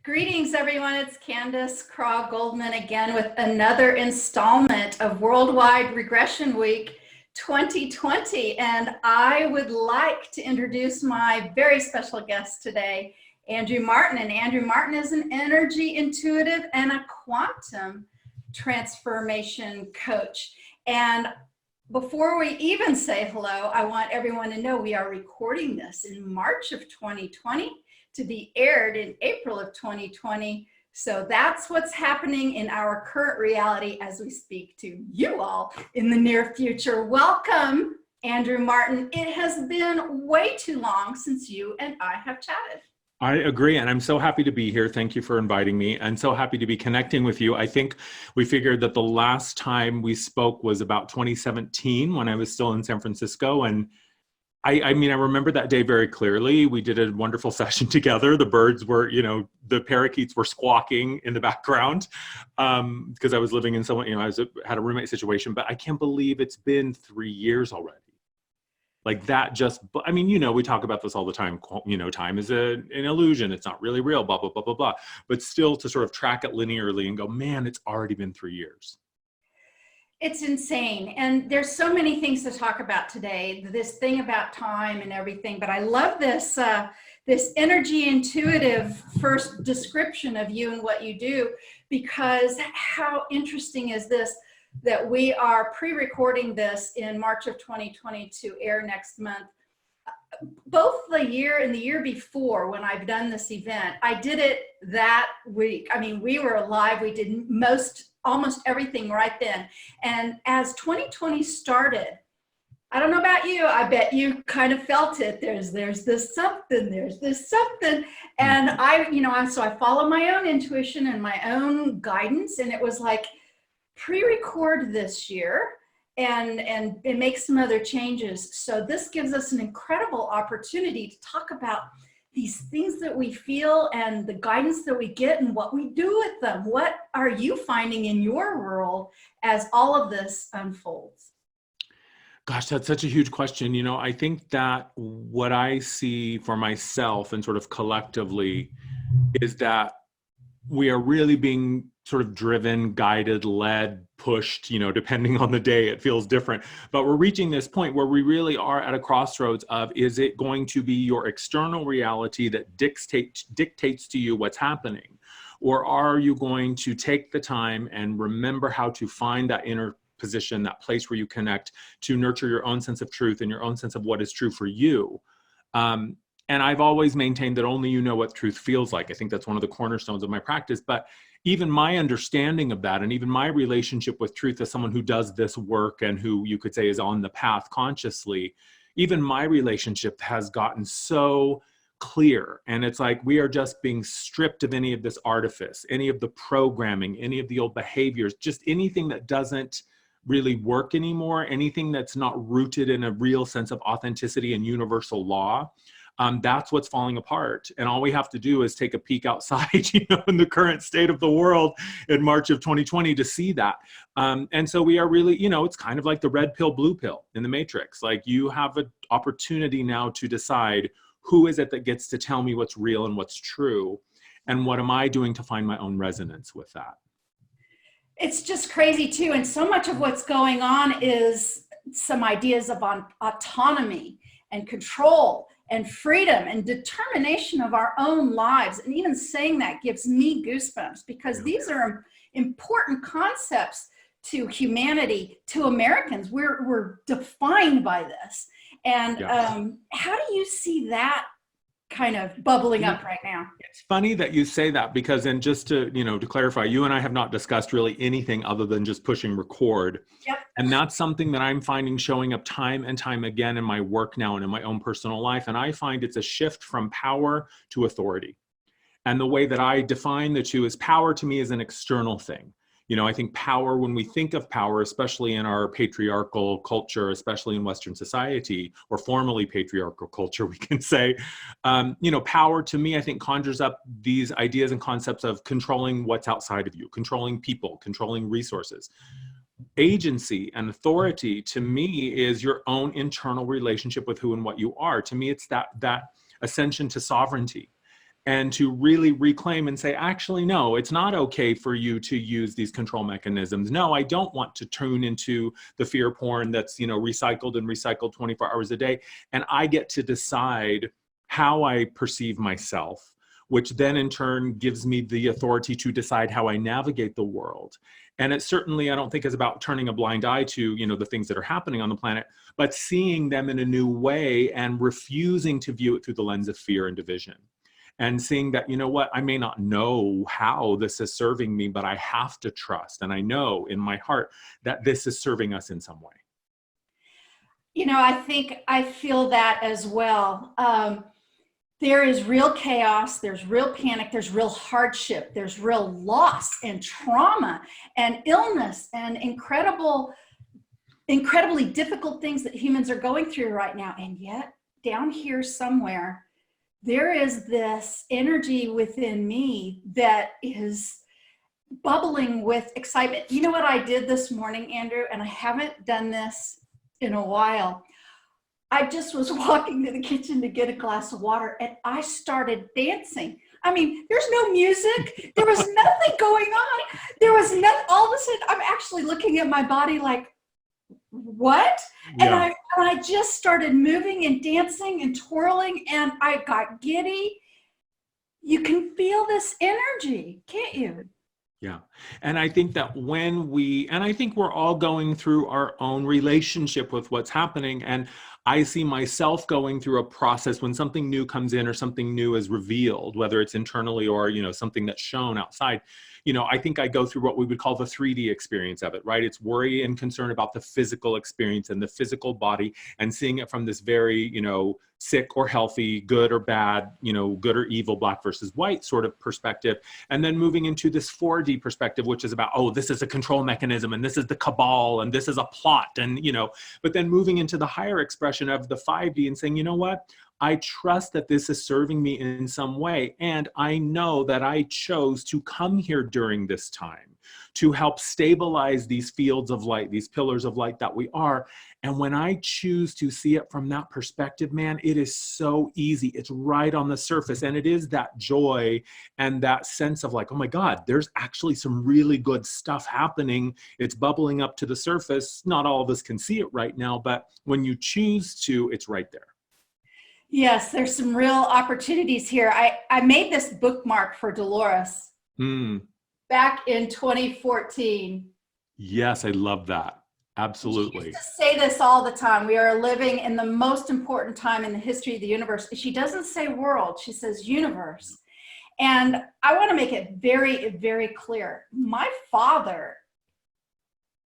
Greetings, everyone. It's Candace Craw Goldman again with another installment of Worldwide Regression Week 2020. And I would like to introduce my very special guest today, Andrew Martin. And Andrew Martin is an energy intuitive and a quantum transformation coach. And before we even say hello, I want everyone to know we are recording this in March of 2020. To be aired in April of 2020. So that's what's happening in our current reality as we speak to you all in the near future. Welcome, Andrew Martin. It has been way too long since you and I have chatted. I agree, and I'm so happy to be here. Thank you for inviting me, and so happy to be connecting with you. I think we figured that the last time we spoke was about 2017 when I was still in San Francisco, and I mean, I remember that day very clearly. We did a wonderful session together. The birds were, the parakeets were squawking in the background because I was living in someone, had a roommate situation, but I can't believe it's been 3 years already. Like that just, I mean, we talk about this all the time, time is an illusion. It's not really real, blah, blah, blah, blah, blah. But still to sort of track it linearly and go, man, it's already been 3 years. It's insane. And there's so many things to talk about today, this thing about time and everything. But I love this, this energy intuitive first description of you and what you do, because how interesting is this that we are pre-recording this in March of 2020 to air next month. Both the year and the year before when I've done this event, I did it that week. I mean, we were alive. We did almost everything right then. And as 2020 started, I don't know about you, I bet you kind of felt it. There's this something, And so I follow my own intuition and my own guidance. And it was like, pre-record this year and make some other changes. So this gives us an incredible opportunity to talk about these things that we feel and the guidance that we get and what we do with them. What are you finding in your world as all of this unfolds? Gosh, that's such a huge question. I think that what I see for myself and sort of collectively is that we are really being sort of driven, guided, led, pushed, depending on the day, it feels different. But we're reaching this point where we really are at a crossroads of, is it going to be your external reality that dictates to you what's happening? Or are you going to take the time and remember how to find that inner position, that place where you connect to nurture your own sense of truth and your own sense of what is true for you? And I've always maintained that only you know what truth feels like. I think that's one of the cornerstones of my practice. But even my understanding of that and even my relationship with truth as someone who does this work and who you could say is on the path consciously, even my relationship has gotten so clear. And it's like we are just being stripped of any of this artifice, any of the programming, any of the old behaviors, just anything that doesn't really work anymore, anything that's not rooted in a real sense of authenticity and universal law. That's what's falling apart. And all we have to do is take a peek outside, in the current state of the world in March of 2020 to see that. And so we are really, it's kind of like the red pill, blue pill in the Matrix. Like you have an opportunity now to decide who is it that gets to tell me what's real and what's true. And what am I doing to find my own resonance with that? It's just crazy too. And so much of what's going on is some ideas of autonomy and control and freedom and determination of our own lives. And even saying that gives me goosebumps because these are important concepts to humanity, to Americans. We're defined by this. And how do you see that kind of bubbling up right now? It's funny that you say that because, and just to, to clarify, you and I have not discussed really anything other than just pushing record. Yep. And that's something that I'm finding showing up time and time again in my work now and in my own personal life. And I find it's a shift from power to authority. And the way that I define the two is power to me is an external thing. I think power, when we think of power, especially in our patriarchal culture, especially in Western society, or formerly patriarchal culture, we can say, power to me, I think, conjures up these ideas and concepts of controlling what's outside of you, controlling people, controlling resources. Agency and authority, to me, is your own internal relationship with who and what you are. To me, it's that ascension to sovereignty. and to really reclaim and say, actually, no, it's not okay for you to use these control mechanisms. No, I don't want to tune into the fear porn that's, recycled and recycled 24 hours a day. And I get to decide how I perceive myself, which then in turn gives me the authority to decide how I navigate the world. And it certainly, I don't think is about turning a blind eye to, the things that are happening on the planet, but seeing them in a new way and refusing to view it through the lens of fear and division. And seeing that, I may not know how this is serving me, but I have to trust. And I know in my heart that this is serving us in some way. I think I feel that as well. There is real chaos, there's real panic, there's real hardship, there's real loss and trauma and illness and incredibly difficult things that humans are going through right now. And yet, down here somewhere, there is this energy within me that is bubbling with excitement. You know what I did this morning, Andrew? And I haven't done this in a while. I just was walking to the kitchen to get a glass of water and I started dancing. I mean, there's no music. There was nothing going on. There was nothing. All of a sudden, I'm actually looking at my body like, what? Yeah. And I just started moving and dancing and twirling and I got giddy. You can feel this energy, can't you? Yeah. And I think that I think we're all going through our own relationship with what's happening. And I see myself going through a process when something new comes in or something new is revealed, whether it's internally or, something that's shown outside. I think I go through what we would call the 3D experience of it, right? It's worry and concern about the physical experience and the physical body and seeing it from this very, sick or healthy, good or bad, good or evil, black versus white sort of perspective. And then moving into this 4D perspective, which is about, oh, this is a control mechanism and this is the cabal and this is a plot. And, but then moving into the higher expression of the 5D and saying, you know what? I trust that this is serving me in some way. And I know that I chose to come here during this time to help stabilize these fields of light, these pillars of light that we are. And when I choose to see it from that perspective, man, it is so easy. It's right on the surface. And it is that joy and that sense of like, oh my God, there's actually some really good stuff happening. It's bubbling up to the surface. Not all of us can see it right now, but when you choose to, it's right there. Yes, there's some real opportunities here. I made this bookmark for Dolores back in 2014. Yes, I love that. Absolutely. She used to say this all the time. We are living in the most important time in the history of the universe. She doesn't say world, she says universe. And I want to make it very, very clear. My father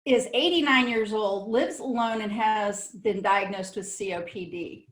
is 89 years old, lives alone, and has been diagnosed with COPD.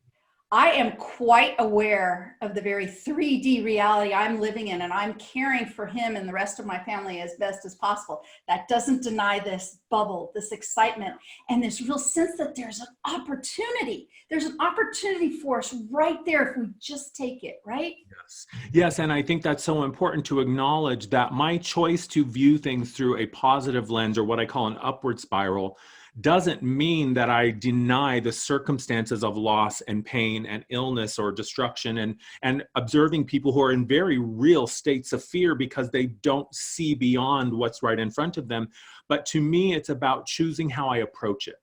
I am quite aware of the very 3D reality I'm living in, and I'm caring for him and the rest of my family as best as possible. That doesn't deny this bubble, this excitement, and this real sense that there's an opportunity. There's an opportunity for us right there if we just take it, right? Yes. Yes, and I think that's so important to acknowledge that my choice to view things through a positive lens, or what I call an upward spiral, doesn't mean that I deny the circumstances of loss and pain and illness or destruction and observing people who are in very real states of fear because they don't see beyond what's right in front of them. But to me, it's about choosing how I approach it.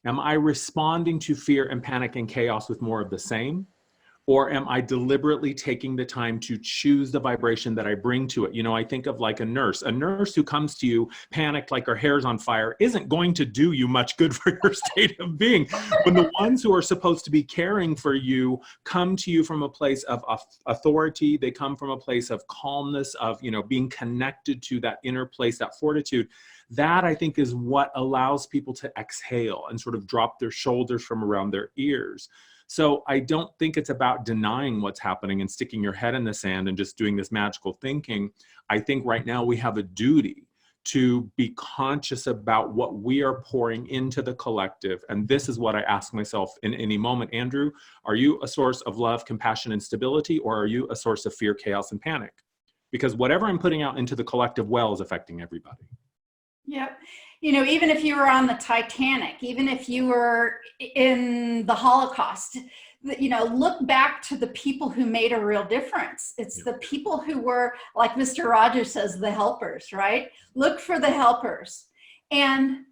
Am I responding to fear and panic and chaos with more of the same? Or am I deliberately taking the time to choose the vibration that I bring to it? I think of like a nurse who comes to you panicked like her hair's on fire isn't going to do you much good for your state of being. When the ones who are supposed to be caring for you come to you from a place of authority, they come from a place of calmness, of, being connected to that inner place, that fortitude. That, I think, is what allows people to exhale and sort of drop their shoulders from around their ears. So I don't think it's about denying what's happening and sticking your head in the sand and just doing this magical thinking. I think right now we have a duty to be conscious about what we are pouring into the collective. And this is what I ask myself in any moment. Andrew, are you a source of love, compassion, and stability, or are you a source of fear, chaos, and panic? Because whatever I'm putting out into the collective well is affecting everybody. Yep. Even if you were on the Titanic, even if you were in the Holocaust, look back to the people who made a real difference. It's Yeah. the people who were, like Mr. Rogers says, the helpers, right? Look for the helpers. And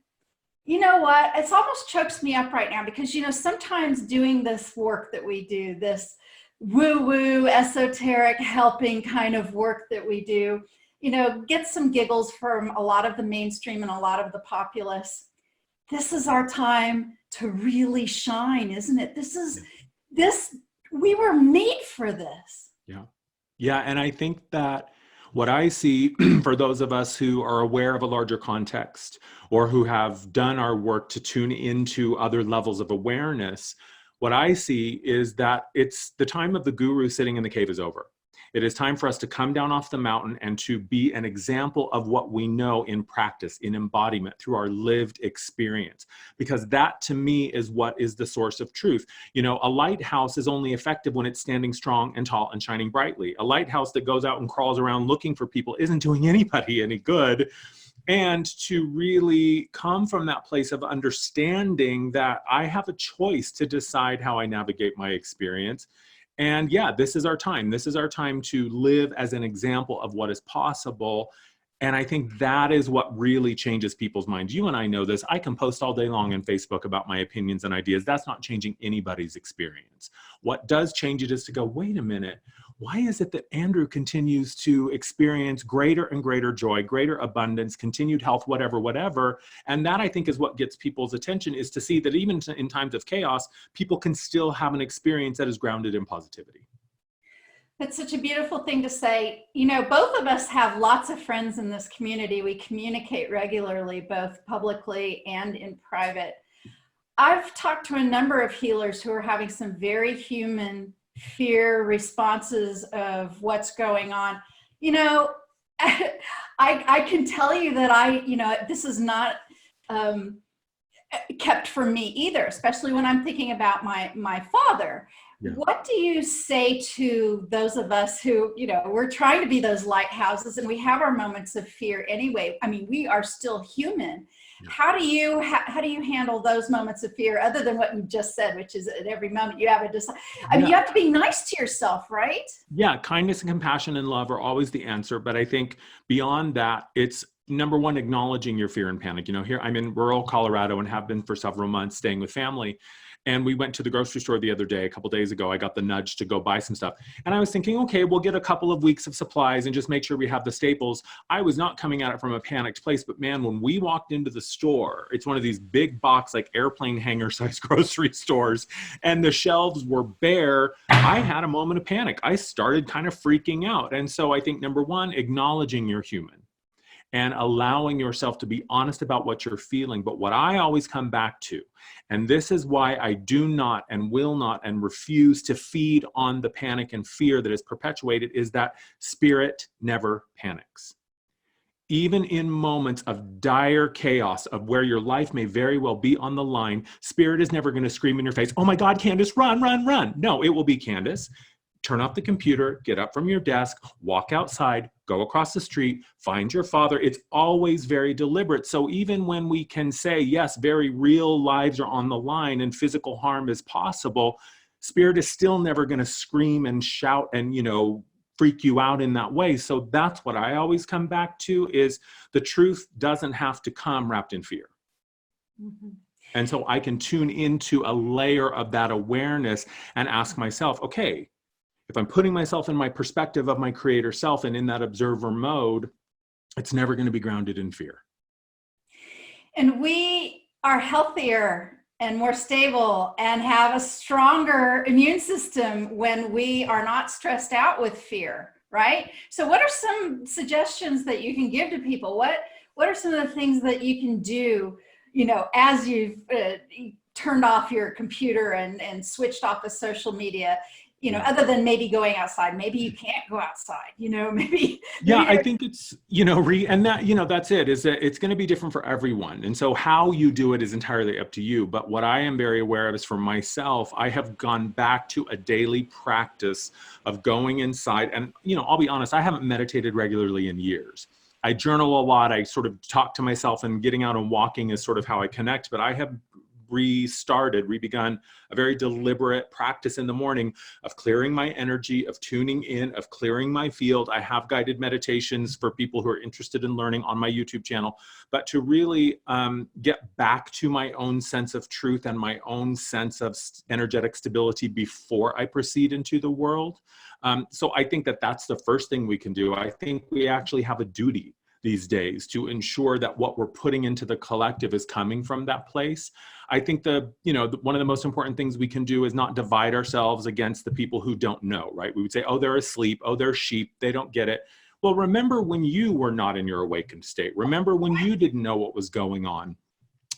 you know what? It's almost chokes me up right now because, sometimes doing this work that we do, this woo-woo, esoteric, helping kind of work that we do, gets some giggles from a lot of the mainstream and a lot of the populace. This is our time to really shine, isn't it? We were made for this. Yeah. Yeah. And I think that what I see for those of us who are aware of a larger context or who have done our work to tune into other levels of awareness, what I see is that it's the time of the guru sitting in the cave is over. It is time for us to come down off the mountain and to be an example of what we know in practice, in embodiment, through our lived experience. Because that, to me, is what is the source of truth. A lighthouse is only effective when it's standing strong and tall and shining brightly. A lighthouse that goes out and crawls around looking for people isn't doing anybody any good. And to really come from that place of understanding that I have a choice to decide how I navigate my experience. And yeah, this is our time. This is our time to live as an example of what is possible. And I think that is what really changes people's minds. You and I know this. I can post all day long on Facebook about my opinions and ideas. That's not changing anybody's experience. What does change it is to go, wait a minute. Why is it that Andrew continues to experience greater and greater joy, greater abundance, continued health, whatever? And that, I think, is what gets people's attention, is to see that even in times of chaos, people can still have an experience that is grounded in positivity. That's such a beautiful thing to say. Both of us have lots of friends in this community. We communicate regularly, both publicly and in private. I've talked to a number of healers who are having some very human fear responses of what's going on. I can tell you that this is not kept from me either, especially when I'm thinking about my father. Yeah. What do you say to those of us who, we're trying to be those lighthouses and we have our moments of fear anyway? I mean, we are still human. Yeah. How do you handle those moments of fear, other than what you just said, which is at every moment you have a I mean, you have to be nice to yourself, right? Yeah, kindness and compassion and love are always the answer. But I think beyond that, it's number one, acknowledging your fear and panic. Here I'm in rural Colorado and have been for several months staying with family. And we went to the grocery store the other day, a couple days ago. I got the nudge to go buy some stuff. And I was thinking, okay, we'll get a couple of weeks of supplies and just make sure we have the staples. I was not coming at it from a panicked place, but man, when we walked into the store, it's one of these big box, like airplane hangar size grocery stores, and the shelves were bare. I had a moment of panic. I started kind of freaking out. And so I think number one, acknowledging you're human and allowing yourself to be honest about what you're feeling. But what I always come back to, and this is why I do not and will not and refuse to feed on the panic and fear that is perpetuated, is that spirit never panics. Even in moments of dire chaos, of where your life may very well be on the line, spirit is never going to scream in your face, oh my God, Candace, run, run, run. No, it will be, Candace, turn off the computer, get up from your desk, walk outside, go across the street, find your father. It's always very deliberate. So even when we can say, yes, very real lives are on the line and physical harm is possible, spirit is still never going to scream and shout and, freak you out in that way. So that's what I always come back to, is the truth doesn't have to come wrapped in fear. Mm-hmm. And so I can tune into a layer of that awareness and ask myself, okay, if I'm putting myself in my perspective of my creator self and in that observer mode, it's never going to be grounded in fear. And we are healthier and more stable and have a stronger immune system when we are not stressed out with fear, right? So what are some suggestions that you can give to people? What are some of the things that you can do, as you've turned off your computer and switched off the social media, other than maybe going outside? Maybe you can't go outside, maybe. Yeah, I think it's, and that, that's it, is that it's going to be different for everyone. And so how you do it is entirely up to you. But what I am very aware of is, for myself, I have gone back to a daily practice of going inside. And, I'll be honest, I haven't meditated regularly in years. I journal a lot. I sort of talk to myself, and getting out and walking is sort of how I connect. But I have begun a very deliberate practice in the morning of clearing my energy, of tuning in, of clearing my field. I have guided meditations for people who are interested in learning on my YouTube channel, but to really get back to my own sense of truth and my own sense of energetic stability before I proceed into the world. So I think that that's the first thing we can do. I think we actually have a duty these days to ensure that what we're putting into the collective is coming from that place. I think one of the most important things we can do is not divide ourselves against the people who don't know, right? We would say, oh, they're asleep. Oh, they're sheep. They don't get it. Well, remember when you were not in your awakened state. Remember when you didn't know what was going on.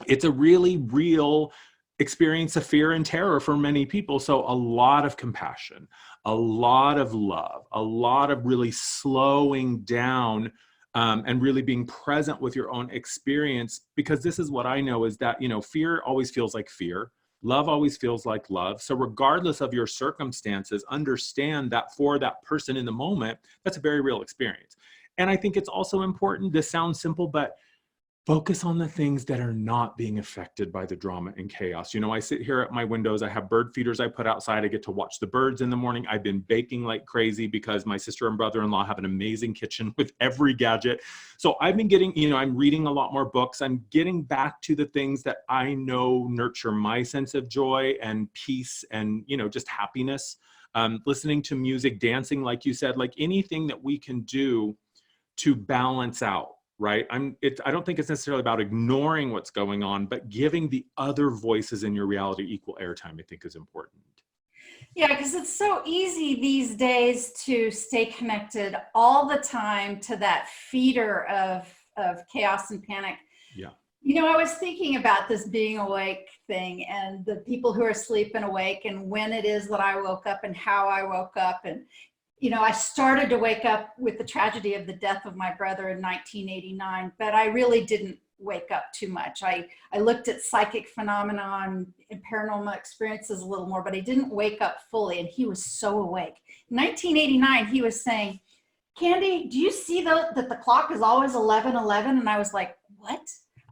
It's a really real experience of fear and terror for many people. So a lot of compassion, a lot of love, a lot of really slowing down and really being present with your own experience, because this is what I know is that, fear always feels like fear. Love always feels like love. So regardless of your circumstances, understand that for that person in the moment, that's a very real experience. And I think it's also important, this sounds simple, but focus on the things that are not being affected by the drama and chaos. I sit here at my windows, I have bird feeders I put outside, I get to watch the birds in the morning. I've been baking like crazy because my sister and brother-in-law have an amazing kitchen with every gadget. So I've been getting, I'm reading a lot more books. I'm getting back to the things that I know nurture my sense of joy and peace and, just happiness. Listening to music, dancing, like you said, like anything that we can do to balance out. Right? I don't think it's necessarily about ignoring what's going on, but giving the other voices in your reality equal airtime, I think is important. Yeah, because it's so easy these days to stay connected all the time to that feeder of chaos and panic. Yeah. I was thinking about this being awake thing and the people who are asleep and awake and when it is that I woke up and how I woke up. And I started to wake up with the tragedy of the death of my brother in 1989, but I really didn't wake up too much. I looked at psychic phenomenon and paranormal experiences a little more, but I didn't wake up fully, and he was so awake. In 1989, he was saying, Candy, do you see that the clock is always 11:11? And I was like, what?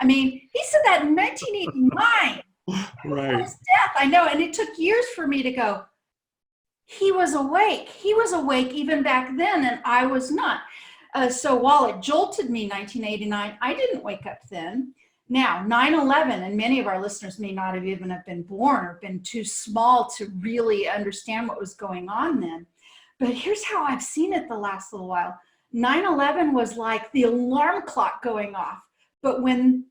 I mean, he said that in 1989. Right. His death, I know, and it took years for me to go, he was awake. He was awake even back then, and I was not. So while it jolted me, 1989, I didn't wake up then. Now, 9/11, and many of our listeners may not have even have been born or been too small to really understand what was going on then. But here's how I've seen it the last little while. 9/11 was like the alarm clock going off. But when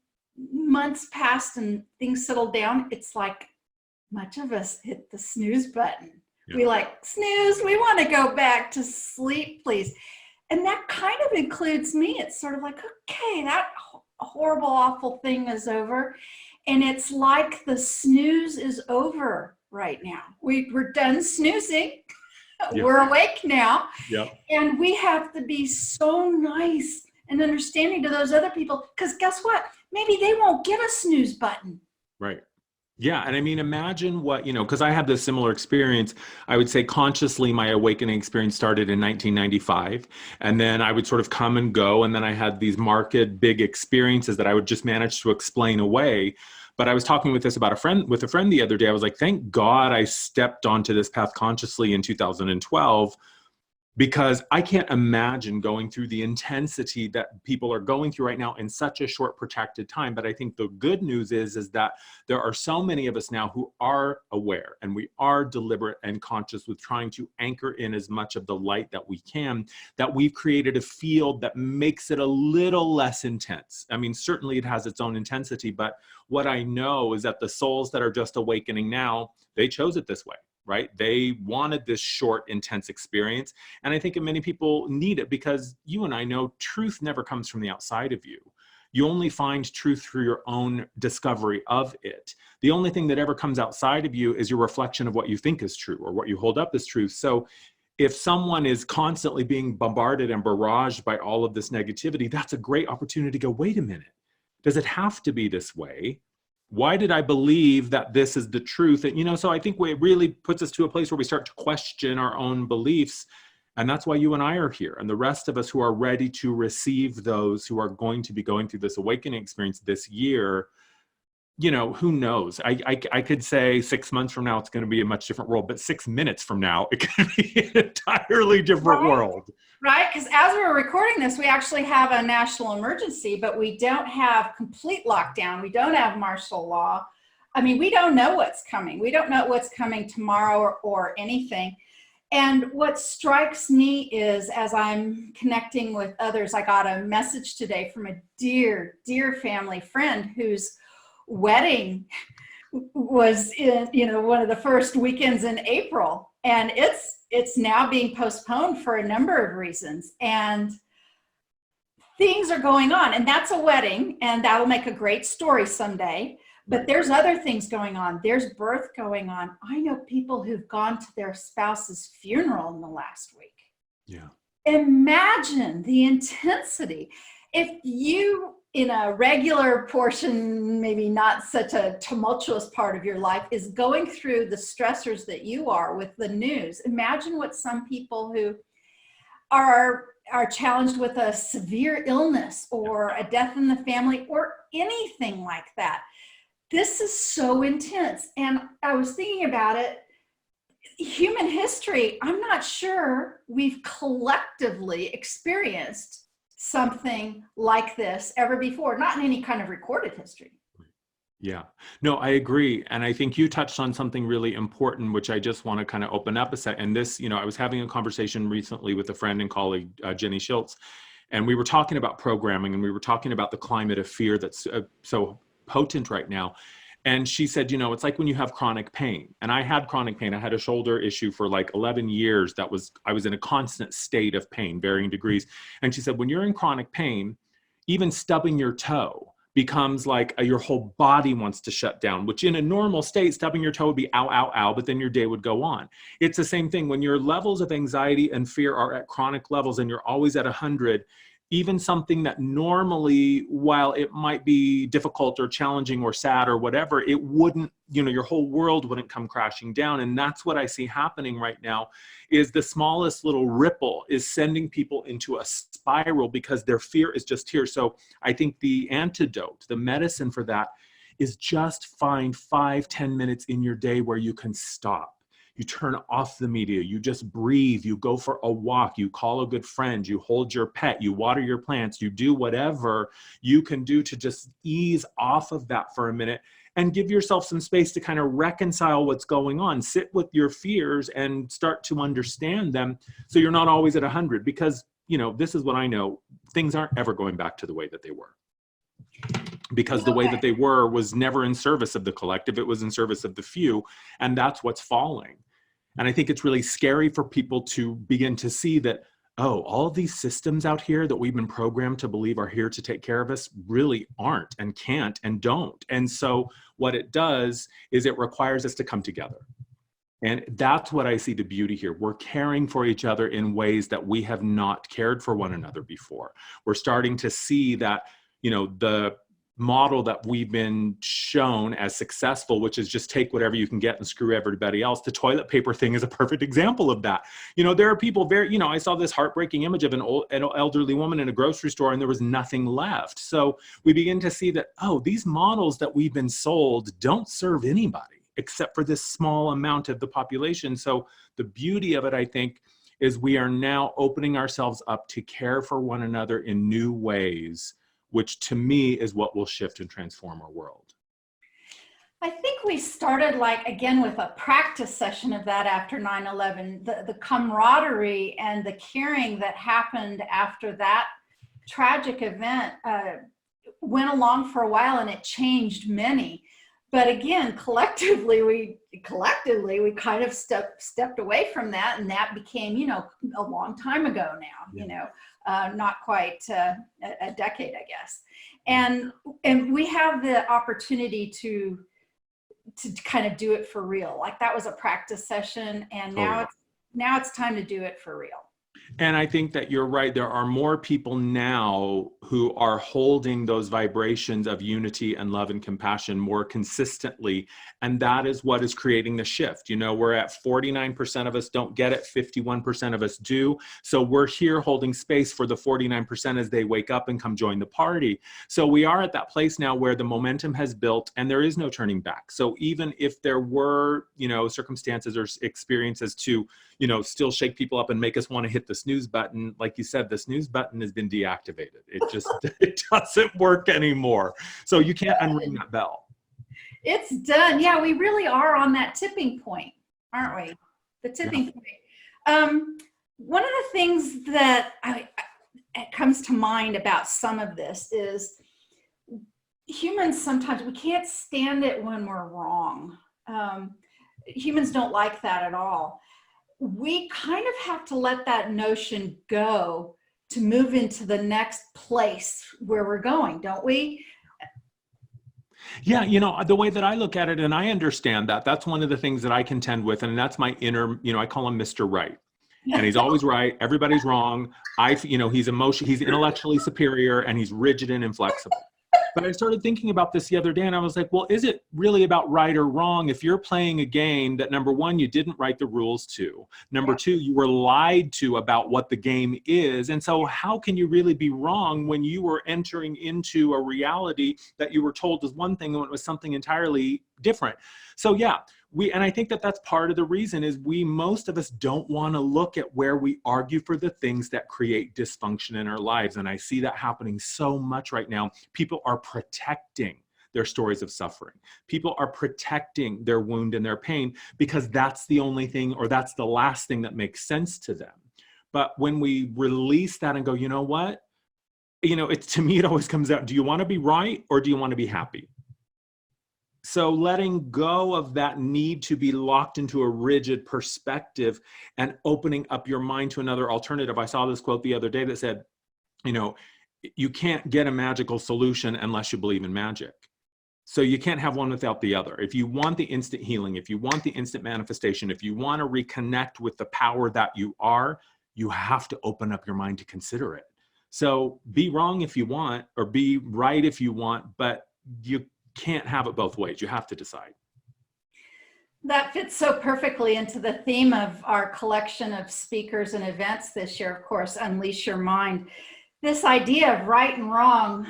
months passed and things settled down, it's like much of us hit the snooze button. Yeah. We like, snooze, we want to go back to sleep, please. And that kind of includes me. It's sort of like, okay, that horrible, awful thing is over. And it's like the snooze is over right now. We're done snoozing. Yep. We're awake now. Yep. And we have to be so nice and understanding to those other people, because guess what? Maybe they won't get a snooze button. Right. Yeah. And I mean, imagine what, because I had this similar experience. I would say consciously, my awakening experience started in 1995. And then I would sort of come and go. And then I had these marked big experiences that I would just manage to explain away. But I was talking with a friend the other day. I was like, thank God I stepped onto this path consciously in 2012. Because I can't imagine going through the intensity that people are going through right now in such a short protected time. But I think the good news is that there are so many of us now who are aware, and we are deliberate and conscious with trying to anchor in as much of the light that we can, that we've created a field that makes it a little less intense. I mean, certainly it has its own intensity, but what I know is that the souls that are just awakening now, they chose it this way. Right? They wanted this short, intense experience. And I think many people need it because you and I know truth never comes from the outside of you. You only find truth through your own discovery of it. The only thing that ever comes outside of you is your reflection of what you think is true or what you hold up as truth. So if someone is constantly being bombarded and barraged by all of this negativity, that's a great opportunity to go, wait a minute, does it have to be this way? Why did I believe that this is the truth? And, so I think it really puts us to a place where we start to question our own beliefs. And that's why you and I are here. And the rest of us who are ready to receive those who are going to be going through this awakening experience this year, you know, who knows? I could say 6 months from now, it's going to be a much different world, but 6 minutes from now, it could be an entirely different Right. world. Right, because as we're recording this, we actually have a national emergency, but we don't have complete lockdown. We don't have martial law. I mean, we don't know what's coming. We don't know what's coming tomorrow or anything. And what strikes me is, as I'm connecting with others, I got a message today from a dear, dear family friend whose wedding was in, you know, one of the first weekends in April, and it's now being postponed for a number of reasons. And things are going on, and that's a wedding, and that'll make a great story someday. But there's other things going on. There's birth going on. I know people who've gone to their spouse's funeral in the last week. Yeah. Imagine the intensity. If you, in a regular portion, maybe not such a tumultuous part of your life, is going through the stressors that you are with the news, imagine what some people who are challenged with a severe illness or a death in the family or anything like that. This is so intense. And I was thinking about it. Human history, I'm not sure we've collectively experienced something like this ever before, not in any kind of recorded history. Yeah, no, I agree. And I think you touched on something really important, which I just want to kind of open up a sec. And this, you know, I was having a conversation recently with a friend and colleague, Jenny Schultz, and we were talking about programming, and we were talking about the climate of fear that's so potent right now. And she said, you know, it's like when you have chronic pain. And I had chronic pain. I had a shoulder issue for like 11 years. I was in a constant state of pain, varying degrees. And she said, when you're in chronic pain, even stubbing your toe becomes like your whole body wants to shut down, which in a normal state, stubbing your toe would be ow, ow, ow, but then your day would go on. It's the same thing. When your levels of anxiety and fear are at chronic levels and you're always at 100, even something that normally, while it might be difficult or challenging or sad or whatever, it wouldn't, you know, your whole world wouldn't come crashing down. And that's what I see happening right now, is the smallest little ripple is sending people into a spiral because their fear is just here. So I think the antidote, the medicine for that, is just find 5-10 minutes in your day where you can stop. You turn off the media, you just breathe, you go for a walk, you call a good friend, you hold your pet, you water your plants, you do whatever you can do to just ease off of that for a minute and give yourself some space to kind of reconcile what's going on. Sit with your fears and start to understand them so you're not always at 100, because, you know, this is what I know, things aren't ever going back to the way that they were. Because the way that they were was never in service of the collective, it was in service of the few, and that's what's falling. And I think it's really scary for people to begin to see that, oh, all of these systems out here that we've been programmed to believe are here to take care of us really aren't and can't and don't. And so what it does is it requires us to come together. And that's what I see the beauty here. We're caring for each other in ways that we have not cared for one another before. We're starting to see that, you know, the model that we've been shown as successful, which is just take whatever you can get and screw everybody else. The toilet paper thing is a perfect example of that. You know, there are people you know, I saw this heartbreaking image of an elderly woman in a grocery store and there was nothing left. So we begin to see that, oh, these models that we've been sold don't serve anybody except for this small amount of the population. So the beauty of it, I think, is we are now opening ourselves up to care for one another in new ways, which to me is what will shift and transform our world. I think we started, like, again, with a practice session of that after 9/11, the camaraderie and the caring that happened after that tragic event went along for a while, and it changed many. But again, collectively, we kind of stepped away from that, and that became, you know, a long time ago now, you know, not quite a decade, I guess. And we have the opportunity to kind of do it for real. Like, that was a practice session, and now it's time to do it for real. And I think that you're right. There are more people now who are holding those vibrations of unity and love and compassion more consistently. And that is what is creating the shift. You know, we're at 49% of us don't get it, 51% of us do. So we're here holding space for the 49% as they wake up and come join the party. So we are at that place now where the momentum has built and there is no turning back. So even if there were, you know, circumstances or experiences to, you know, still shake people up and make us want to hit the snooze button. Like you said, the snooze button has been deactivated. It just, it doesn't work anymore. So you can't unring that bell. It's done. Yeah, we really are on that tipping point, aren't we? The tipping point. One of the things that it comes to mind about some of this is humans, sometimes we can't stand it when we're wrong. Humans don't like that at all. We kind of have to let that notion go to move into the next place where we're going, don't we? Yeah, you know, the way that I look at it, and I understand that, that's one of the things that I contend with, and that's my inner, you know, I call him Mr. Right. And he's always right, everybody's wrong. You know, he's intellectually superior, and he's rigid and inflexible. But I started thinking about this the other day, and I was like, well, is it really about right or wrong if you're playing a game that, number one, you didn't write the rules to, number two, you were lied to about what the game is, and so how can you really be wrong when you were entering into a reality that you were told was one thing when it was something entirely different? So yeah, and I think that that's part of the reason is most of us don't want to look at where we argue for the things that create dysfunction in our lives. And I see that happening so much right now. People are protecting their stories of suffering. People are protecting their wound and their pain because that's the only thing, or that's the last thing that makes sense to them. But when we release that and go, you know what? You know, to me, it always comes out, do you want to be right or do you want to be happy? So letting go of that need to be locked into a rigid perspective and opening up your mind to another alternative. I saw this quote the other day that said, you know, you can't get a magical solution unless you believe in magic. So you can't have one without the other. If you want the instant healing, if you want the instant manifestation, if you want to reconnect with the power that you are, you have to open up your mind to consider it. So be wrong if you want, or be right if you want, but you can't have it both ways. You have to decide. That fits so perfectly into the theme of our collection of speakers and events this year, of course, Unleash Your Mind. This idea of right and wrong,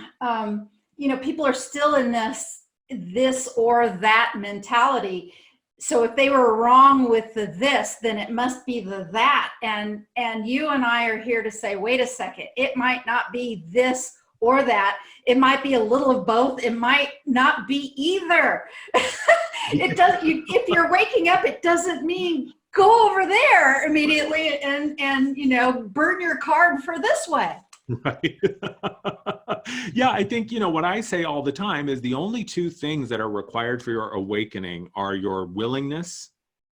you know, people are still in this or that mentality. So if they were wrong with the this, then it must be the that. And you and I are here to say, wait a second, it might not be this or that. It might be a little of both. It might not be either. If you're waking up, it doesn't mean go over there immediately and you know, burn your card for this way. Right. Yeah, I think, you know, what I say all the time is the only two things that are required for your awakening are your willingness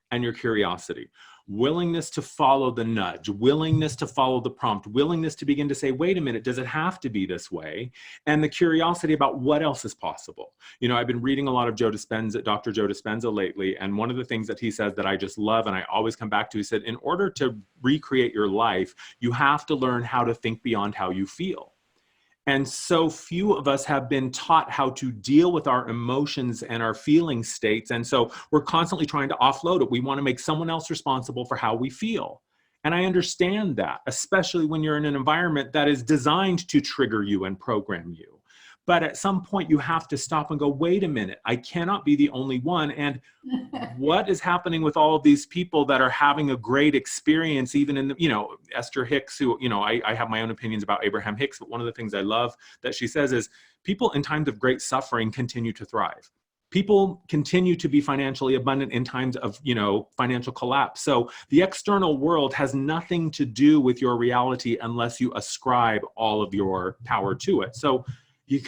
and your curiosity. Willingness to follow the nudge, willingness to follow the prompt, willingness to begin to say, wait a minute, does it have to be this way? And the curiosity about what else is possible. You know, I've been reading a lot of Dr. Joe Dispenza lately. And one of the things that he says that I just love and I always come back to, he said, in order to recreate your life, you have to learn how to think beyond how you feel. And so few of us have been taught how to deal with our emotions and our feeling states. And so we're constantly trying to offload it. We want to make someone else responsible for how we feel. And I understand that, especially when you're in an environment that is designed to trigger you and program you. But at some point you have to stop and go, wait a minute, I cannot be the only one. And what is happening with all of these people that are having a great experience, even in the, you know, Esther Hicks, who, you know, I have my own opinions about Abraham Hicks, but one of the things I love that she says is people in times of great suffering continue to thrive. People continue to be financially abundant in times of, you know, financial collapse. So the external world has nothing to do with your reality unless you ascribe all of your power to it. So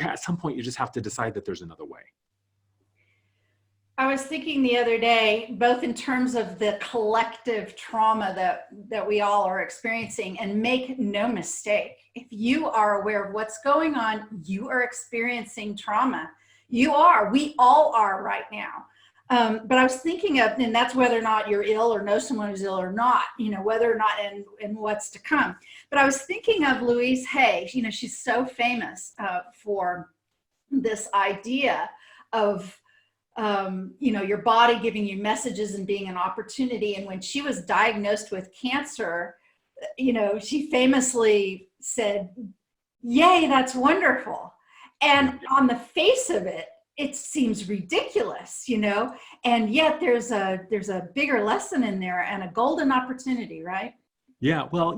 at some point, you just have to decide that there's another way. I was thinking the other day, both in terms of the collective trauma that we all are experiencing, and make no mistake, if you are aware of what's going on, you are experiencing trauma. You are, we all are right now. But I was thinking of, and that's whether or not you're ill or know someone who's ill or not, whether or not, and what's to come. But I was thinking of Louise Hay. She's so famous for this idea of, your body giving you messages and being an opportunity. And when she was diagnosed with cancer, she famously said, "Yay, that's wonderful." And on the face of it, it seems ridiculous, and yet there's a bigger lesson in there and a golden opportunity, right? Yeah, well,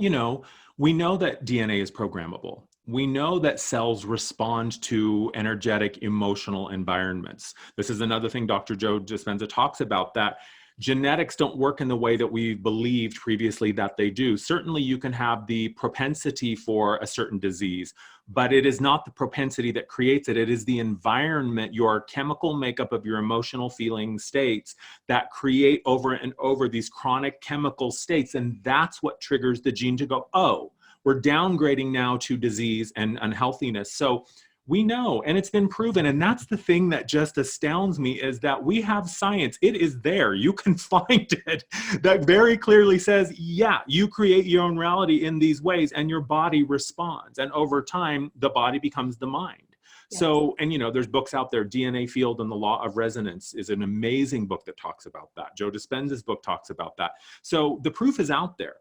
we know that DNA is programmable. We know that cells respond to energetic, emotional environments. This is another thing Dr. Joe Dispenza talks about, that genetics don't work in the way that we believed previously that they do. Certainly you can have the propensity for a certain disease, but it is not the propensity that creates it. It is the environment, your chemical makeup of your emotional feeling states that create over and over these chronic chemical states. And that's what triggers the gene to go, oh, we're downgrading now to disease and unhealthiness. So we know, and it's been proven, and that's the thing that just astounds me, is that we have science. It is there. You can find it that very clearly says, yeah, you create your own reality in these ways, and your body responds. And over time, the body becomes the mind. Yes. So, and there's books out there. DNA Field and the Law of Resonance is an amazing book that talks about that. Joe Dispenza's book talks about that. So the proof is out there.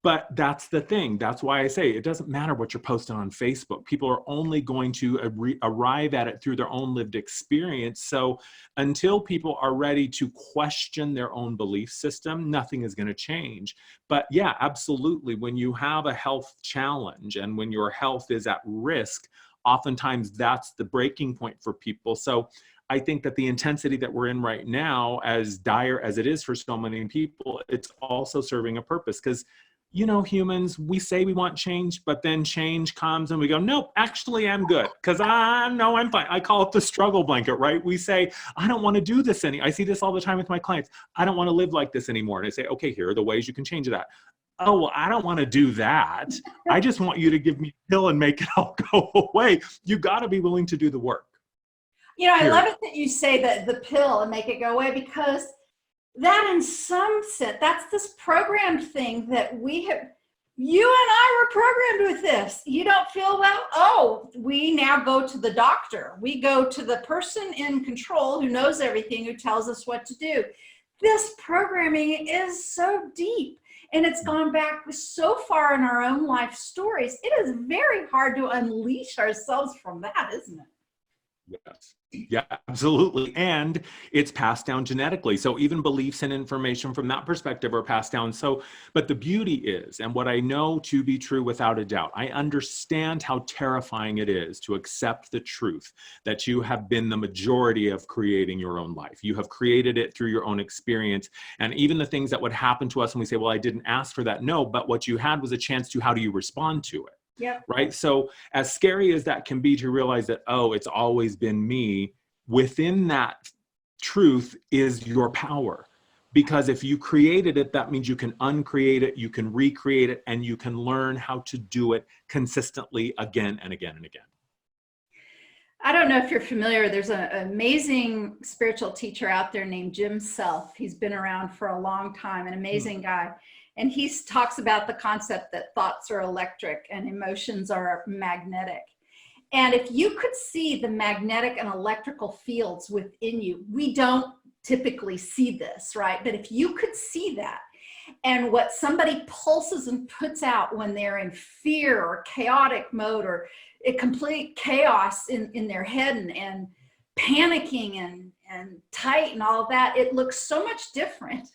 But that's the thing. That's why I say it doesn't matter what you're posting on Facebook. People are only going to arrive at it through their own lived experience. So until people are ready to question their own belief system, nothing is going to change. But yeah, absolutely. When you have a health challenge and when your health is at risk, oftentimes that's the breaking point for people. So I think that the intensity that we're in right now, as dire as it is for so many people, it's also serving a purpose, because humans, we say we want change, but then change comes and we go, nope, actually I'm good, because I'm fine. I call it the struggle blanket, right? We say, I don't want to do this I see this all the time with my clients. I don't want to live like this anymore. And I say, okay, here are the ways you can change that. Oh, well, I don't want to do that. I just want you to give me a pill and make it all go away. You got to be willing to do the work. I love it that you say that the pill and make it go away, because that in some sense, that's this programmed thing that you and I were programmed with this. You don't feel well? Oh, we now go to the doctor. We go to the person in control who knows everything, who tells us what to do. This programming is so deep, and it's gone back so far in our own life stories. It is very hard to unleash ourselves from that, isn't it? Yes. Yeah, absolutely. And it's passed down genetically. So even beliefs and information from that perspective are passed down. So, but the beauty is, and what I know to be true without a doubt, I understand how terrifying it is to accept the truth that you have been the majority of creating your own life. You have created it through your own experience. And even the things that would happen to us when we say, well, I didn't ask for that. No, but what you had was a chance to, how do you respond to it? Yep. Right. So as scary as that can be, to realize that, oh, it's always been me, within that truth is your power. Because if you created it, that means you can uncreate it, you can recreate it, and you can learn how to do it consistently again and again and again. I don't know if you're familiar, there's an amazing spiritual teacher out there named Jim Self. He's been around for a long time, an amazing guy. And he talks about the concept that thoughts are electric and emotions are magnetic. And if you could see the magnetic and electrical fields within you, we don't typically see this, right? But if you could see that, and what somebody pulses and puts out when they're in fear or chaotic mode or a complete chaos in their head and panicking and tight and all of that, it looks so much different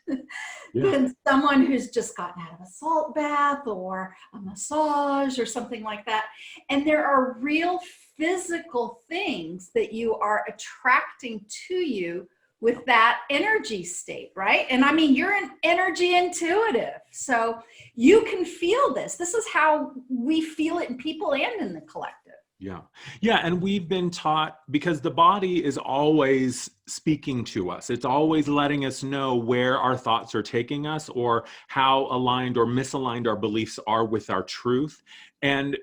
than someone who's just gotten out of a salt bath or a massage or something like that. And there are real physical things that you are attracting to you with that energy state, right? And I mean, you're an energy intuitive, so you can feel this. This is how we feel it in people and in the collective. Yeah. Yeah. And we've been taught, because the body is always speaking to us. It's always letting us know where our thoughts are taking us or how aligned or misaligned our beliefs are with our truth. And,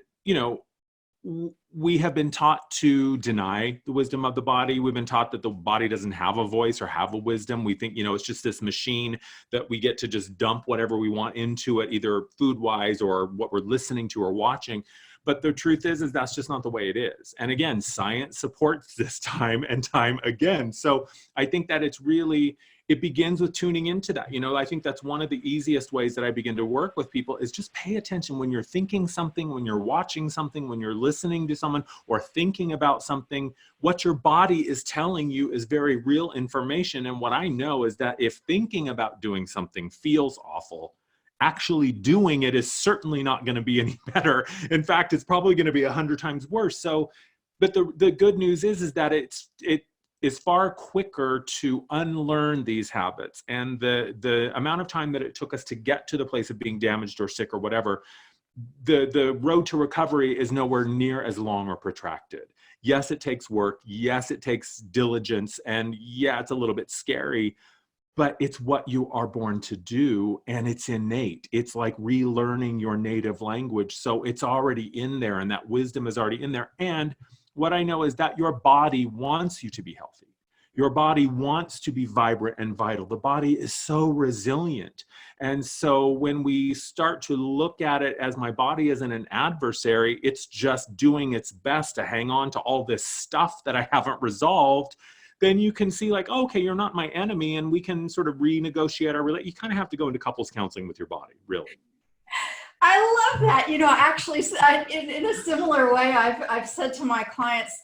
we have been taught to deny the wisdom of the body. We've been taught that the body doesn't have a voice or have a wisdom. We think, it's just this machine that we get to just dump whatever we want into it, either food-wise or what we're listening to or watching. But the truth is that's just not the way it is. And again, science supports this time and time again. So I think that it begins with tuning into that. I think that's one of the easiest ways that I begin to work with people is just pay attention when you're thinking something, when you're watching something, when you're listening to someone or thinking about something. What your body is telling you is very real information. And what I know is that if thinking about doing something feels awful, actually doing it is certainly not going to be any better. In fact, it's probably going to be 100 times worse. So, but the good news is that it is far quicker to unlearn these habits. And the amount of time that it took us to get to the place of being damaged or sick or whatever, the road to recovery is nowhere near as long or protracted. Yes, it takes work. Yes, it takes diligence. And yeah, it's a little bit scary, but it's what you are born to do, and it's innate. It's like relearning your native language. So it's already in there, and that wisdom is already in there. And what I know is that your body wants you to be healthy. Your body wants to be vibrant and vital. The body is so resilient. And so when we start to look at it as my body isn't an adversary, it's just doing its best to hang on to all this stuff that I haven't resolved, then you can see like, oh, okay, you're not my enemy, and we can sort of renegotiate our relationship. You kind of have to go into couples counseling with your body, really. I love that. Actually, in a similar way, I've said to my clients,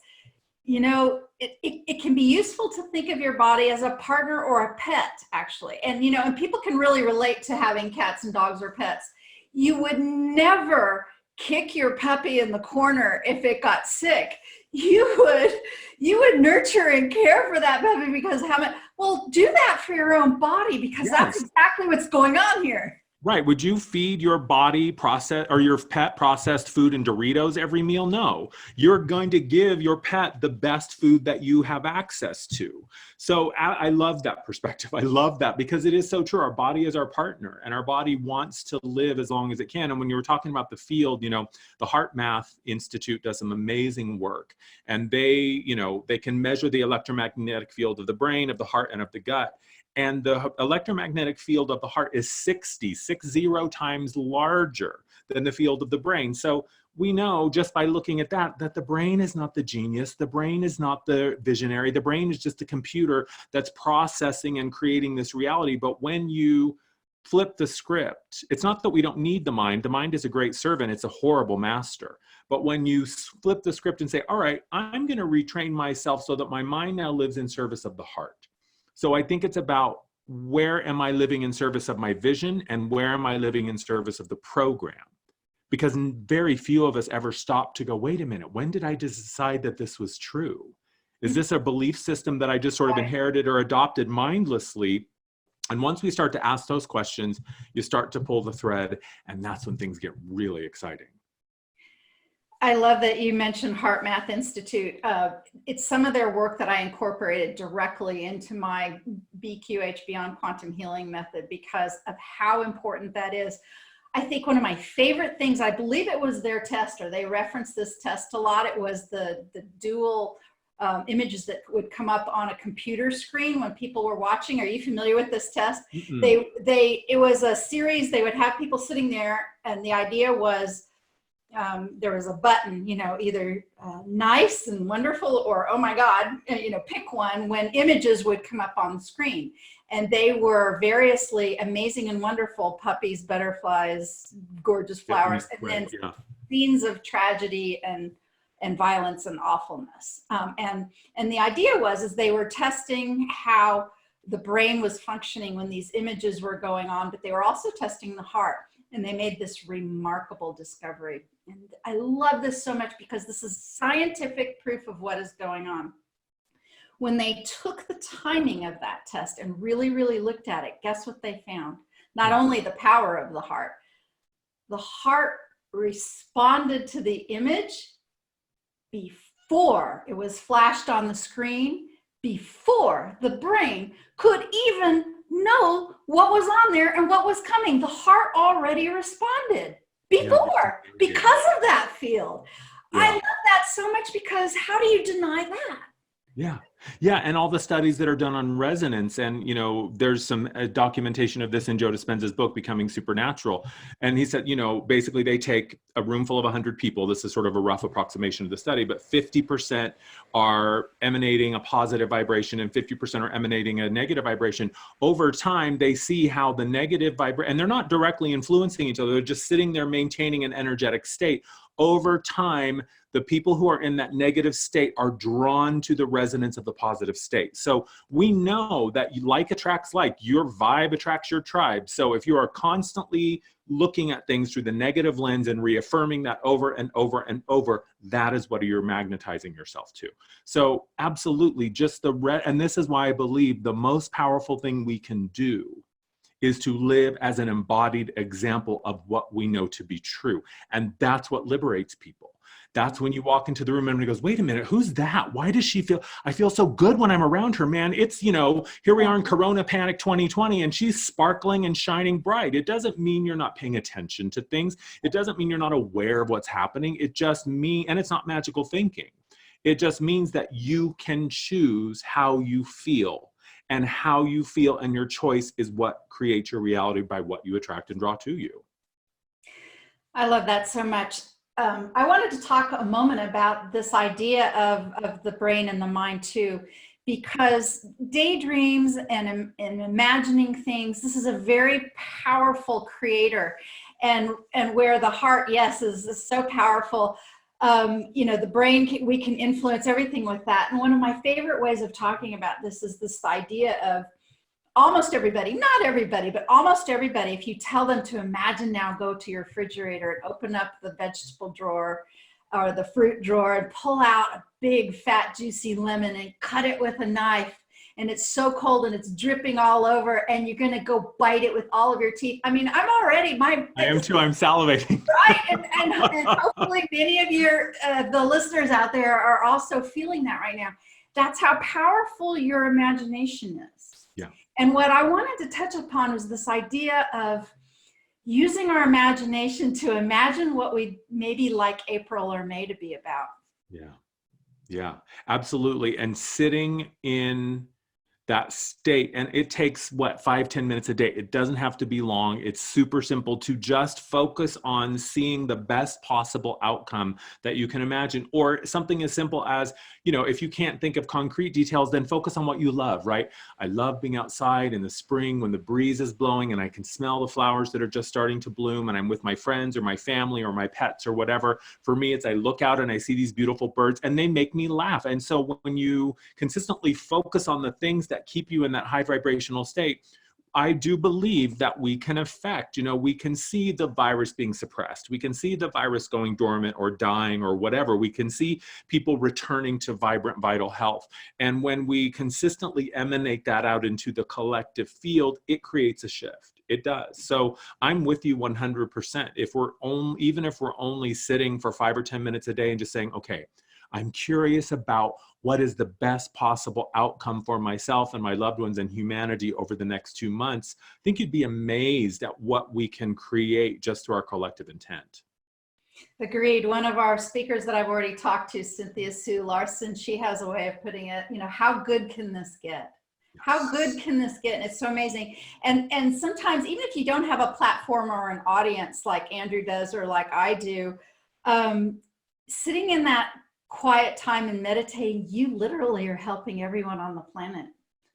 it can be useful to think of your body as a partner or a pet, actually. And, and people can really relate to having cats and dogs or pets. You would never kick your puppy in the corner if it got sick. You would nurture and care for that puppy because do that for your own body, because Yes. That's exactly what's going on here. Right. Would you feed your body your pet processed food and Doritos every meal? No. You're going to give your pet the best food that you have access to. So I love that perspective. I love that because it is so true. Our body is our partner, and our body wants to live as long as it can. And when you were talking about the field, the HeartMath Institute does some amazing work, and they can measure the electromagnetic field of the brain, of the heart, and of the gut. And the electromagnetic field of the heart is 60 times larger than the field of the brain. So we know just by looking at that the brain is not the genius. The brain is not the visionary. The brain is just a computer that's processing and creating this reality. But when you flip the script, it's not that we don't need the mind. The mind is a great servant. It's a horrible master. But when you flip the script and say, all right, I'm going to retrain myself so that my mind now lives in service of the heart. So I think it's about where am I living in service of my vision and where am I living in service of the program? Because very few of us ever stop to go, wait a minute, when did I decide that this was true? Is this a belief system that I just sort of inherited or adopted mindlessly? And once we start to ask those questions, you start to pull the thread, and that's when things get really exciting. I love that you mentioned HeartMath Institute. It's some of their work that I incorporated directly into my BQH, Beyond Quantum Healing method, because of how important that is. I think one of my favorite things, I believe it was their test, or they referenced this test a lot. It was the dual images that would come up on a computer screen when people were watching. Are you familiar with this test? Mm-mm. It was a series. They would have people sitting there, and the idea was, there was a button, either nice and wonderful or, oh my God, pick one, when images would come up on the screen. And they were variously amazing and wonderful puppies, butterflies, gorgeous flowers, and then scenes of tragedy and violence and awfulness. And the idea is they were testing how the brain was functioning when these images were going on, but they were also testing the heart. And they made this remarkable discovery. And I love this so much because this is scientific proof of what is going on. When they took the timing of that test and really, really looked at it, guess what they found? Not only the power of the heart responded to the image before it was flashed on the screen, before the brain could even know what was on there and what was coming. The heart already responded before, because of that field. I love that so much, because how do you deny that? Yeah. Yeah. And all the studies that are done on resonance, and, you know, there's some documentation of this in Joe Dispenza's book, Becoming Supernatural. And he said, you know, basically they take a room full of 100 people. This is sort of a rough approximation of the study, but 50% are emanating a positive vibration and 50% are emanating a negative vibration. Over time, they see how the negative vibration, and they're not directly influencing each other, they're just sitting there maintaining an energetic state. Over time, the people who are in that negative state are drawn to the resonance of the positive state. So we know that like attracts like, your vibe attracts your tribe. So if you are constantly looking at things through the negative lens and reaffirming that over and over and over, that is what you're magnetizing yourself to. So absolutely, just and this is why I believe the most powerful thing we can do is to live as an embodied example of what we know to be true. And that's what liberates people. That's when you walk into the room and everybody goes, wait a minute, who's that? Why does she feel, I feel so good when I'm around her, man. It's, you know, here we are in Corona Panic 2020 and she's sparkling and shining bright. It doesn't mean you're not paying attention to things. It doesn't mean you're not aware of what's happening. It just means, and it's not magical thinking. It just means that you can choose how you feel, and how you feel and your choice is what creates your reality by what you attract and draw to you. I love that so much. I wanted to talk a moment about this idea of the brain and the mind too, because daydreams and imagining things, this is a very powerful creator, and where the heart, yes, is so powerful. You know, the brain, we can influence everything with that. And one of my favorite ways of talking about this is this idea of almost everybody, not everybody, but almost everybody, if you tell them to imagine now, go to your refrigerator and open up the vegetable drawer or the fruit drawer and pull out a big, fat, juicy lemon and cut it with a knife. And it's so cold and it's dripping all over, and you're going to go bite it with all of your teeth. I mean, I'm already, I am too, I'm salivating. Right. And hopefully many of your, the listeners out there are also feeling that right now. That's how powerful your imagination is. Yeah. And what I wanted to touch upon was this idea of using our imagination to imagine what we maybe like April or May to be about. Yeah. Yeah, absolutely. And sitting in that state, and it takes 5-10 minutes a day. It doesn't have to be long. It's super simple to just focus on seeing the best possible outcome that you can imagine, or something as simple as, you know, if you can't think of concrete details, then focus on what you love, right? I love being outside in the spring when the breeze is blowing and I can smell the flowers that are just starting to bloom, and I'm with my friends or my family or my pets or whatever. For me, it's I look out and I see these beautiful birds and they make me laugh. And so when you consistently focus on the things that keep you in that high vibrational state, I do believe that we can affect, you know, we can see the virus being suppressed. We can see the virus going dormant or dying or whatever. We can see people returning to vibrant, vital health. And when we consistently emanate that out into the collective field, it creates a shift. It does. So I'm with you 100%. Even if we're only sitting for 5 or 10 minutes a day and just saying, okay, I'm curious about what is the best possible outcome for myself and my loved ones and humanity over the next 2 months, I think you'd be amazed at what we can create just through our collective intent. Agreed. One of our speakers that I've already talked to, Cynthia Sue Larson, she has a way of putting it, you know, how good can this get? How good can this get? And it's so amazing. And sometimes, even if you don't have a platform or an audience like Andrew does or like I do, sitting in that quiet time and meditating, you literally are helping everyone on the planet.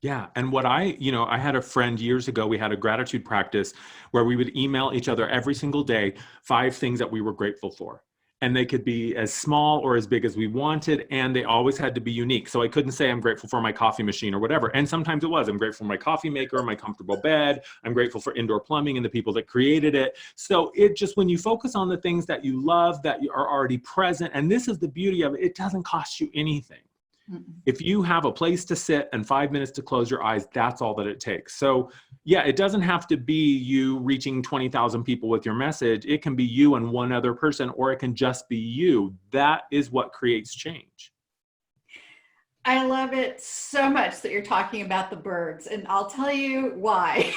Yeah. And what I had a friend years ago, we had a gratitude practice where we would email each other every single day 5 things that we were grateful for. And they could be as small or as big as we wanted. And they always had to be unique. So I couldn't say I'm grateful for my coffee machine or whatever. And sometimes it was, I'm grateful for my coffee maker, my comfortable bed. I'm grateful for indoor plumbing and the people that created it. So it just, when you focus on the things that you love, that are already present, and this is the beauty of it, it doesn't cost you anything. If you have a place to sit and 5 minutes to close your eyes, that's all that it takes. So yeah, it doesn't have to be you reaching 20,000 people with your message. It can be you and one other person, or it can just be you. That is what creates change. I love it so much that you're talking about the birds, and I'll tell you why.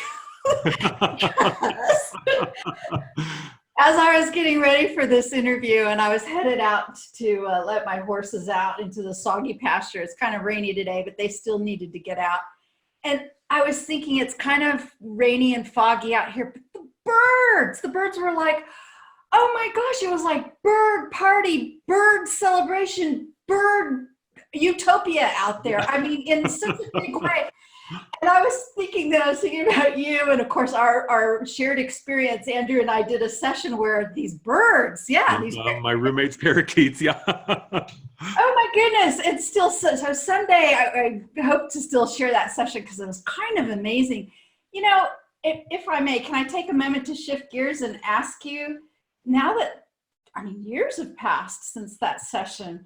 As I was getting ready for this interview and I was headed out to let my horses out into the soggy pasture, it's kind of rainy today, but they still needed to get out. And I was thinking it's kind of rainy and foggy out here, but the birds were like, oh my gosh, it was like bird party, bird celebration, bird utopia out there. I mean, in such a big way. And I was thinking about you, and of course our shared experience. Andrew and I did a session where these birds, My roommate's parakeets, yeah. Oh my goodness, it's still so someday I hope to still share that session because it was kind of amazing. You know, if I may, can I take a moment to shift gears and ask you, now that, I mean, years have passed since that session,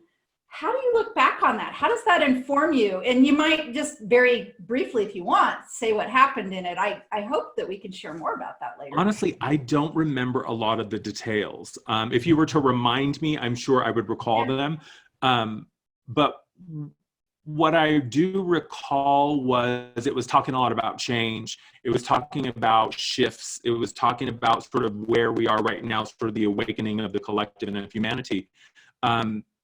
how do you look back on that? How does that inform you? And you might just very briefly, if you want, say what happened in it. I hope that we can share more about that later. Honestly, I don't remember a lot of the details. If you were to remind me, I'm sure I would recall them. But what I do recall was it was talking a lot about change. It was talking about shifts. It was talking about sort of where we are right now, sort of the awakening of the collective and of humanity.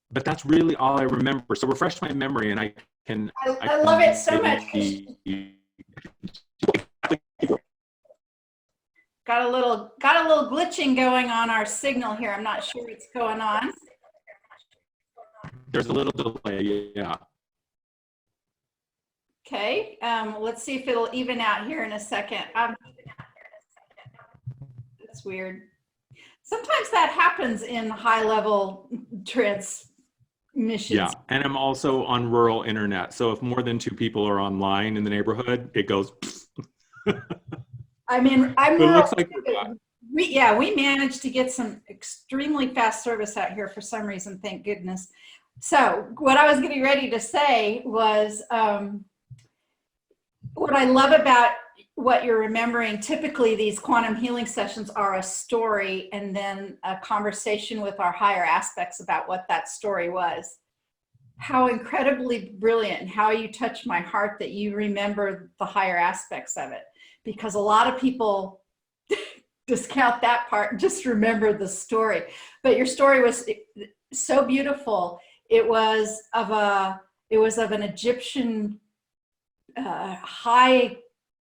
But that's really all I remember. So refresh my memory, and I love it so much. Got a little glitching going on our signal here. I'm not sure what's going on. There's a little delay, yeah. Okay, let's see if it'll even out here in a second. That's weird. Sometimes that happens in high-level transmissions. Yeah, and I'm also on rural internet, so if more than 2 people are online in the neighborhood, it goes. I mean, I'm rural. It looks like we managed to get some extremely fast service out here for some reason, thank goodness. So what I was getting ready to say was, what I love about what you're remembering, typically these quantum healing sessions are a story and then a conversation with our higher aspects about what that story was. How incredibly brilliant and how you touch my heart that you remember the higher aspects of it. Because a lot of people discount that part and just remember the story. But your story was so beautiful. It was of an Egyptian high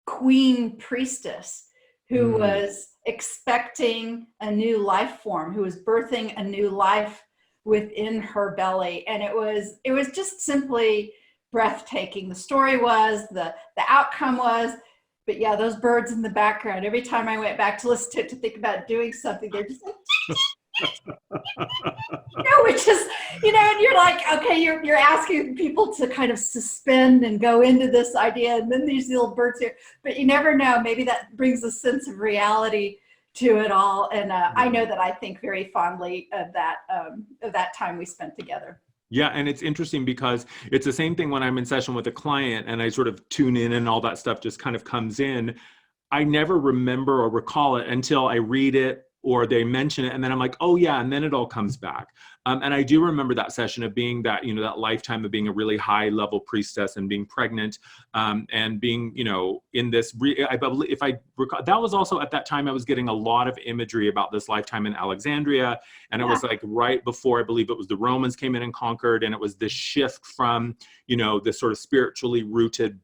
queen priestess who was expecting a new life form, who was birthing a new life within her belly. And it was just simply breathtaking. The story was, the outcome was, but yeah, those birds in the background, every time I went back to listen to it to think about doing something, they're just like, which is, and you're like, okay, you're asking people to kind of suspend and go into this idea, and then these little birds here, but you never know, maybe that brings a sense of reality to it all. And I know that I think very fondly of that time we spent together. Yeah, and it's interesting because it's the same thing when I'm in session with a client and I sort of tune in and all that stuff just kind of comes in. I never remember or recall it until I read it or they mention it, and then I'm like, oh yeah, and then it all comes back. And I do remember that session of being that, that lifetime of being a really high level priestess and being pregnant, and being, in this, I believe, if I recall, that was also at that time I was getting a lot of imagery about this lifetime in Alexandria. And it was like right before, I believe it was the Romans came in and conquered, and it was this shift from, this sort of spiritually rooted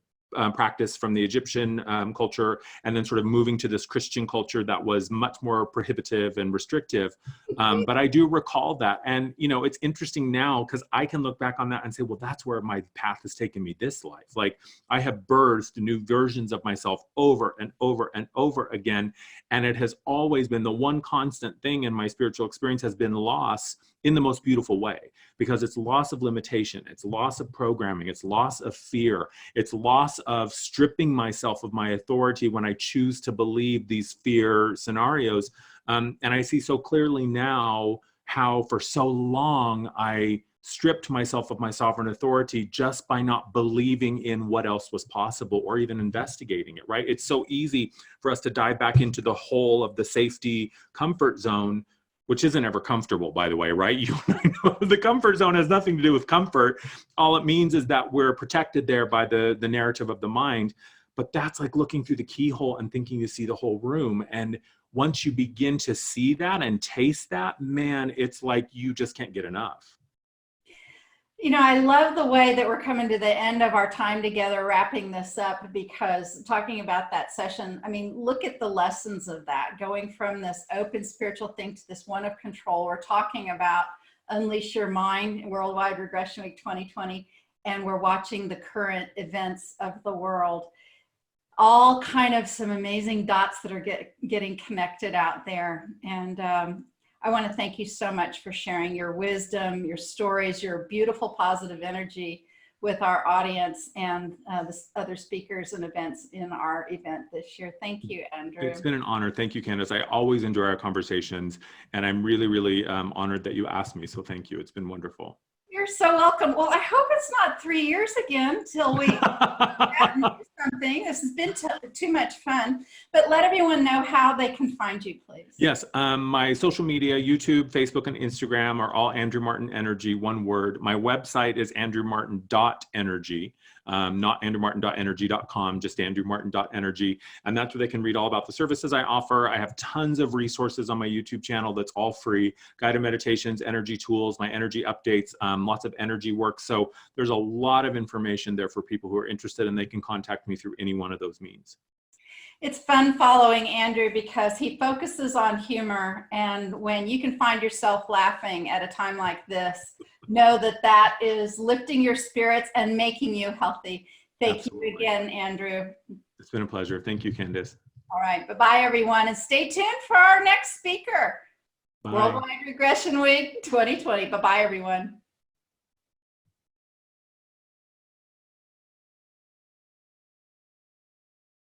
practice from the Egyptian culture, and then sort of moving to this Christian culture that was much more prohibitive and restrictive. But I do recall that. And, it's interesting now because I can look back on that and say, well, that's where my path has taken me this life. Like I have birthed new versions of myself over and over and over again. And it has always been the one constant thing in my spiritual experience has been loss in the most beautiful way, because it's loss of limitation, it's loss of programming, it's loss of fear, it's loss of stripping myself of my authority when I choose to believe these fear scenarios. And I see so clearly now how for so long I stripped myself of my sovereign authority just by not believing in what else was possible or even investigating it, right? It's so easy for us to dive back into the hole of the safety comfort zone, which isn't ever comfortable, by the way, right? You and I know the comfort zone has nothing to do with comfort. All it means is that we're protected there by the narrative of the mind. But that's like looking through the keyhole and thinking you see the whole room. And once you begin to see that and taste that, man, it's like you just can't get enough. You know, I love the way that we're coming to the end of our time together, wrapping this up, because talking about that session, I mean, look at the lessons of that, going from this open spiritual thing to this one of control. We're talking about Unleash Your Mind, Worldwide Regression Week 2020, and we're watching the current events of the world. All kind of some amazing dots that are getting connected out there. And I want to thank you so much for sharing your wisdom, your stories, your beautiful positive energy with our audience and the other speakers and events in our event this year. Thank you, Andrew. It's been an honor. Thank you, Candace. I always enjoy our conversations, and I'm really, really honored that you asked me. So thank you. It's been wonderful. You're so welcome. Well, I hope it's not 3 years again till we do something. This has been too much fun. But let everyone know how they can find you, please. Yes, my social media, YouTube, Facebook, and Instagram are all Andrew Martin Energy, one word. My website is andrewmartin.energy, not andrewmartin.energy.com, just andrewmartin.energy. And that's where they can read all about the services I offer. I have tons of resources on my YouTube channel that's all free: guided meditations, energy tools, my energy updates, lots of energy work. So there's a lot of information there for people who are interested, and they can contact me through any one of those means. It's fun following Andrew because he focuses on humor. And when you can find yourself laughing at a time like this, know that that is lifting your spirits and making you healthy. Thank you again, Andrew. It's been a pleasure. Thank you, Candace. All right. Bye-bye, everyone. And stay tuned for our next speaker. Bye. Worldwide Regression Week 2020. Bye-bye, everyone.